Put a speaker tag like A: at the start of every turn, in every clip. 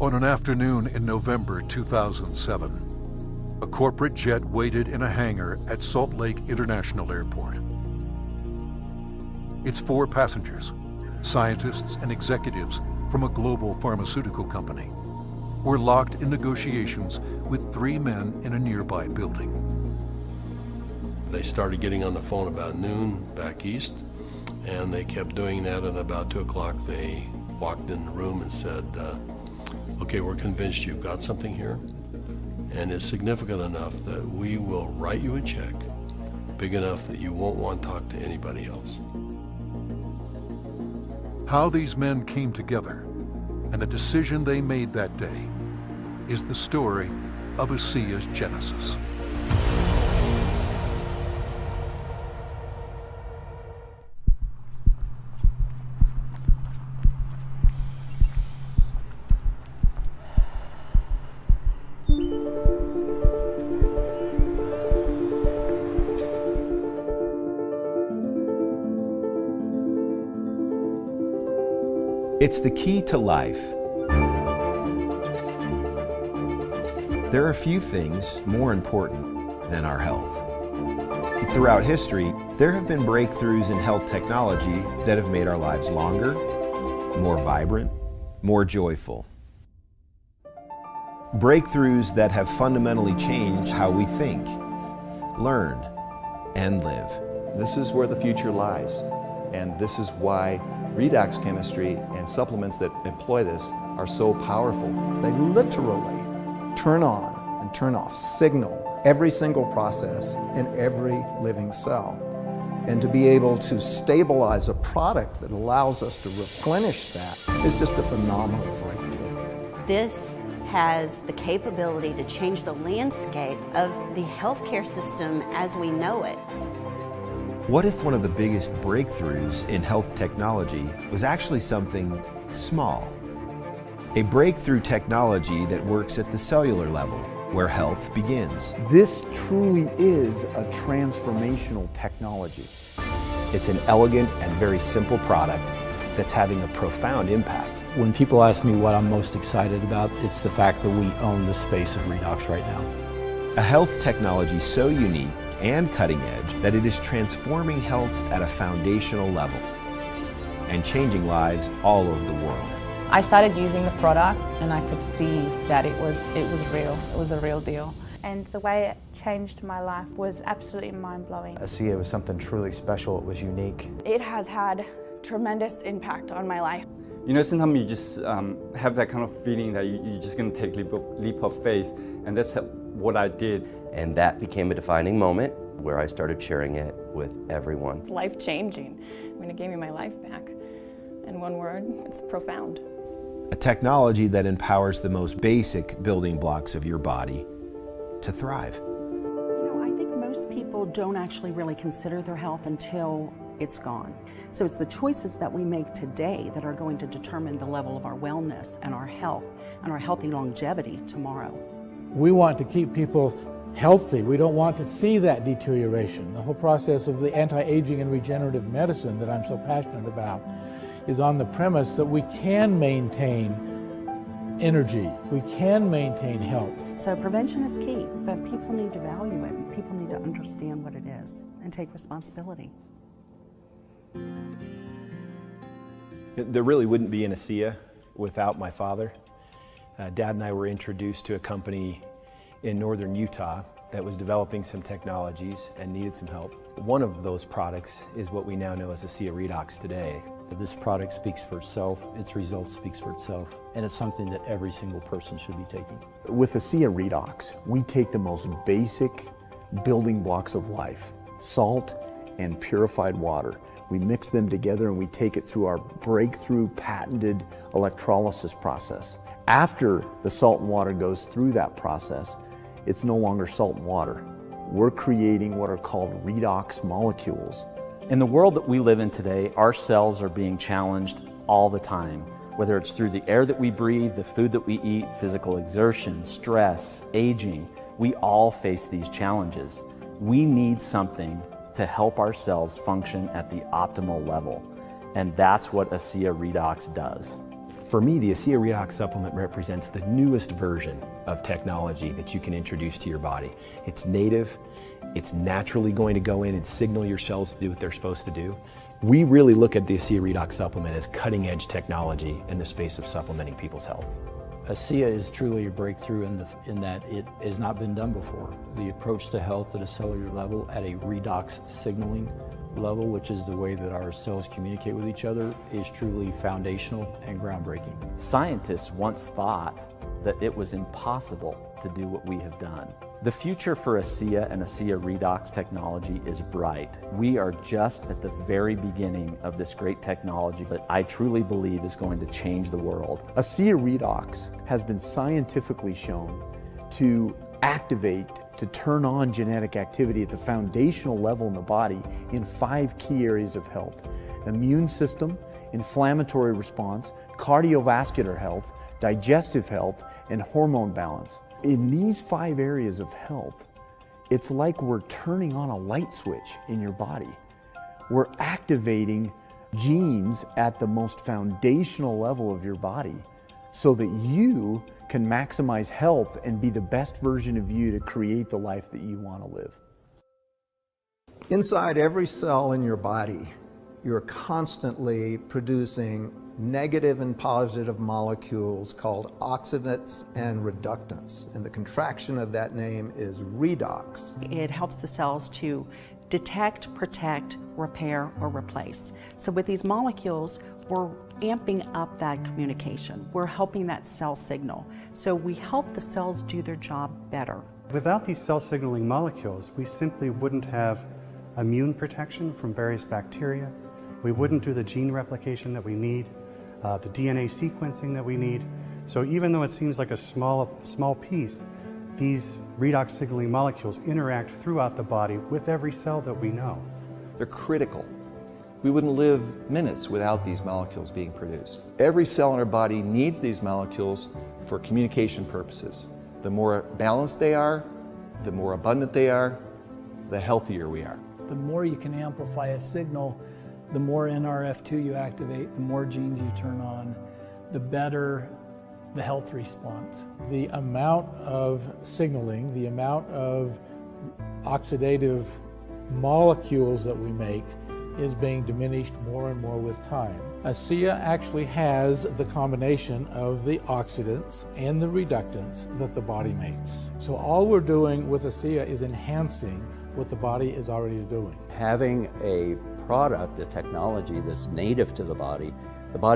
A: On an afternoon in November 2007, a corporate jet waited in a hangar at Salt Lake International Airport. Its 4 passengers, scientists and executives from a global pharmaceutical company, were locked in negotiations with 3 men in a nearby building.
B: They started getting on the phone about noon back east, and they kept doing that, and about 2 o'clock they walked in the room and said, okay, we're convinced you've got something here, and it's significant enough that we will write you a check big enough that you won't want to talk to anybody else.
A: How these men came together and the decision they made that day is the story of ASEA's genesis.
C: It's the key to life. There are few things more important than our health. Throughout history, there have been breakthroughs in health technology that have made our lives longer, more vibrant, more joyful. Breakthroughs that have fundamentally changed how we think, learn, and live.
D: This is where the future lies, and this is why redox chemistry and supplements that employ this are so powerful.
E: They literally turn on and turn off, signal every single process in every living cell. And to be able to stabilize a product that allows us to replenish that is just a phenomenal breakthrough.
F: This has the capability to change the landscape of the healthcare system as we know it.
C: What if one of the biggest breakthroughs in health technology was actually something small? A breakthrough technology that works at the cellular level, where health begins.
G: This truly is a transformational technology. It's an elegant and very simple product that's having a profound impact.
H: When people ask me what I'm most excited about, it's the fact that we own the space of redox right now.
C: A health technology so unique and cutting edge that it is transforming health at a foundational level and changing lives all over the world.
I: I started using the product and I could see that it was real. It was a real deal.
J: And the way it changed my life was absolutely mind-blowing.
K: ASEA was something truly special. It was unique.
J: It has had tremendous impact on my life.
L: You know, sometimes you just have that kind of feeling that you're just going to take a leap of faith, and that's what I did.
M: And that became a defining moment where I started sharing it with everyone.
N: It's life-changing. I mean, it gave me my life back. In one word, it's profound.
C: A technology that empowers the most basic building blocks of your body to thrive.
O: You know, I think most people don't actually really consider their health until it's gone. So it's the choices that we make today that are going to determine the level of our wellness and our health and our healthy longevity tomorrow.
P: We want to keep people healthy. We don't want to see that deterioration. The whole process of the anti-aging and regenerative medicine that I'm so passionate about is on the premise that we can maintain energy, we can maintain health.
O: So prevention is key, but people need to value it, and people need to understand what it is and take responsibility.
C: There really wouldn't be an ASEA without my father. Dad and I were introduced to a company in northern Utah that was developing some technologies and needed some help. One of those products is what we now know as ASEA REDOX today.
H: This product speaks for itself, its results speaks for itself, and it's something that every single person should be taking.
G: With ASEA REDOX, we take the most basic building blocks of life, salt and purified water. We mix them together and we take it through our breakthrough patented electrolysis process. After the salt and water goes through that process, it's no longer salt and water. We're creating what are called redox molecules.
Q: In the world that we live in today, our cells are being challenged all the time, whether it's through the air that we breathe, the food that we eat, physical exertion, stress, aging. We all face these challenges. We need something to help our cells function at the optimal level, and that's what ASEA REDOX does.
C: For me, the ASEA REDOX supplement represents the newest version of technology that you can introduce to your body. It's native, it's naturally going to go in and signal your cells to do what they're supposed to do. We really look at the ASEA REDOX supplement as cutting-edge technology in the space of supplementing people's health.
H: ASEA is truly a breakthrough in that it has not been done before. The approach to health at a cellular level, at a redox signaling level, which is the way that our cells communicate with each other, is truly foundational and groundbreaking.
Q: Scientists once thought that it was impossible to do what we have done. The future for ASEA and ASEA REDOX technology is bright. We are just at the very beginning of this great technology that I truly believe is going to change the world.
G: ASEA REDOX has been scientifically shown to activate, to turn on genetic activity at the foundational level in the body in 5 key areas of health: immune system, inflammatory response, cardiovascular health, digestive health, and hormone balance. In these 5 areas of health, it's like we're turning on a light switch in your body. We're activating genes at the most foundational level of your body so that you can maximize health and be the best version of you to create the life that you want to live.
E: Inside every cell in your body, you're constantly producing negative and positive molecules called oxidants and reductants. And the contraction of that name is redox.
O: It helps the cells to detect, protect, repair, or replace. So with these molecules, we're amping up that communication. We're helping that cell signal. So we help the cells do their job better.
R: Without these cell signaling molecules, we simply wouldn't have immune protection from various bacteria. We wouldn't do the gene replication that we need, the DNA sequencing that we need. So even though it seems like a small piece, these redox signaling molecules interact throughout the body with every cell that we know.
D: They're critical. We wouldn't live minutes without these molecules being produced. Every cell in our body needs these molecules for communication purposes. The more balanced they are, the more abundant they are, the healthier we are.
S: The more you can amplify a signal, the more NRF2 you activate, the more genes you turn on, the better the health response.
P: The amount of signaling, the amount of oxidative molecules that we make is being diminished more and more with time. ASEA actually has the combination of the oxidants and the reductants that the body makes. So all we're doing with ASEA is enhancing what the body is already doing.
H: Having a product, a technology that's native to the body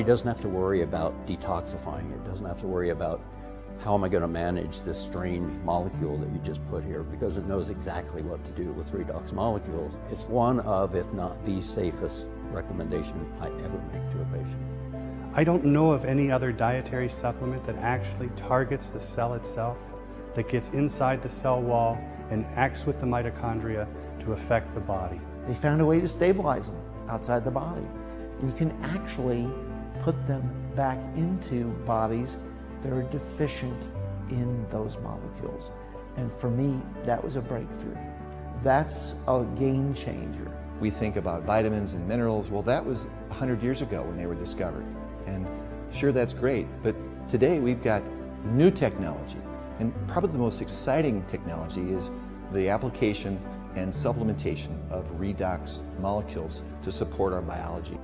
H: doesn't have to worry about detoxifying it, doesn't have to worry about how am I going to manage this strange molecule that you just put here, because it knows exactly what to do with redox molecules. It's one of, if not the safest recommendation I ever make to a patient.
R: I don't know of any other dietary supplement that actually targets the cell itself, that gets inside the cell wall and acts with the mitochondria to affect the body.
T: They found a way to stabilize them outside the body. You can actually put them back into bodies that are deficient in those molecules. And for me, that was a breakthrough. That's a game changer.
D: We think about vitamins and minerals. Well, that was 100 years ago when they were discovered. And sure, that's great, but today we've got new technology. And probably the most exciting technology is the application and supplementation of redox molecules to support our biology.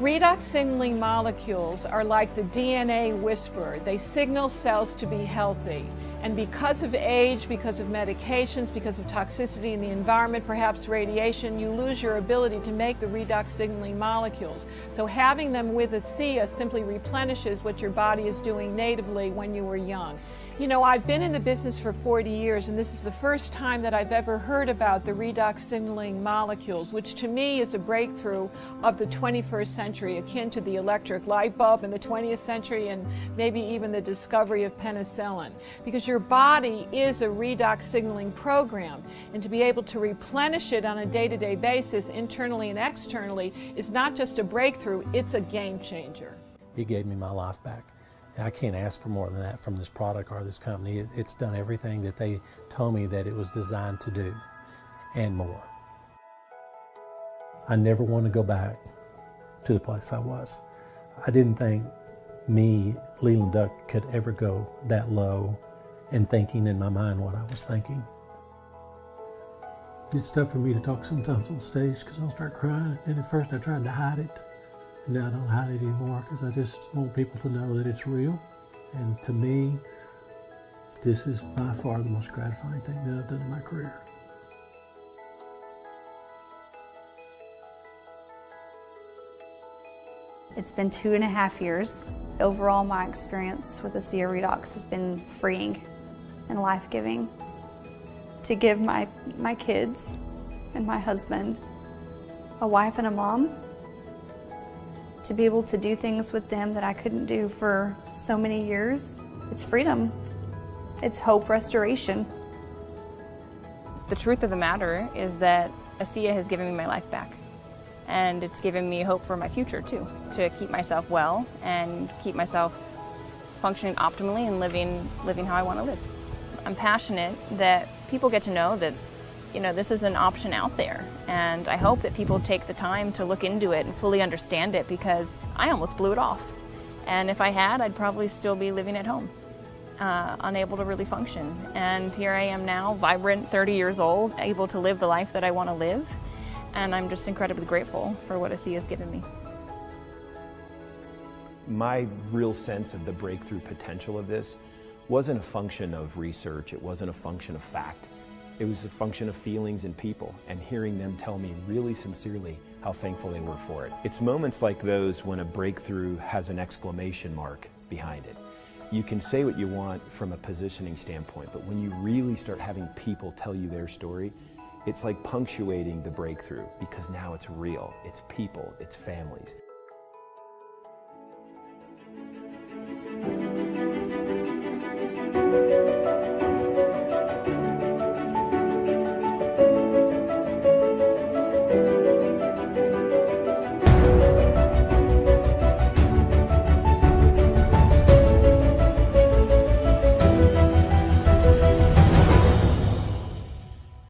U: Redox signaling molecules are like the DNA whisperer. They signal cells to be healthy. And because of age, because of medications, because of toxicity in the environment, perhaps radiation, you lose your ability to make the redox signaling molecules. So having them with ASEA simply replenishes what your body is doing natively when you were young. You know, I've been in the business for 40 years, and this is the first time that I've ever heard about the redox signaling molecules, which to me is a breakthrough of the 21st century, akin to the electric light bulb in the 20th century and maybe even the discovery of penicillin. Because your body is a redox signaling program, and to be able to replenish it on a day-to-day basis, internally and externally, is not just a breakthrough, it's a game changer.
V: It gave me my life back. I can't ask for more than that from this product or this company. It's done everything that they told me that it was designed to do, and more. I never want to go back to the place I was. I didn't think me, Leland Duck, could ever go that low and thinking in my mind what I was thinking. It's tough for me to talk sometimes on stage because I'll start crying, and at first I tried to hide it, and now I don't hide it anymore because I just want people to know that it's real. And to me, this is by far the most gratifying thing that I've done in my career.
A: It's been 2.5 years. Overall, my experience with ASEA REDOX has been freeing and life-giving. To give my kids and my husband a wife and a mom, to be able to do things with them that I couldn't do for so many years, it's freedom. It's hope restoration.
N: The truth of the matter is that ASEA has given me my life back. And it's given me hope for my future too, to keep myself well and keep myself functioning optimally and living how I want to live. I'm passionate that people get to know that, this is an option out there, and I hope that people take the time to look into it and fully understand it, because I almost blew it off. And if I had, I'd probably still be living at home, unable to really function. And here I am now, vibrant, 30 years old, able to live the life that I want to live. And I'm just incredibly grateful for what ASEA has given me.
C: My real sense of the breakthrough potential of this wasn't a function of research, it wasn't a function of fact. It was a function of feelings and people, and hearing them tell me really sincerely how thankful they were for it. It's moments like those when a breakthrough has an exclamation mark behind it. You can say what you want from a positioning standpoint, but when you really start having people tell you their story, it's like punctuating the breakthrough, because now it's real, it's people, it's families.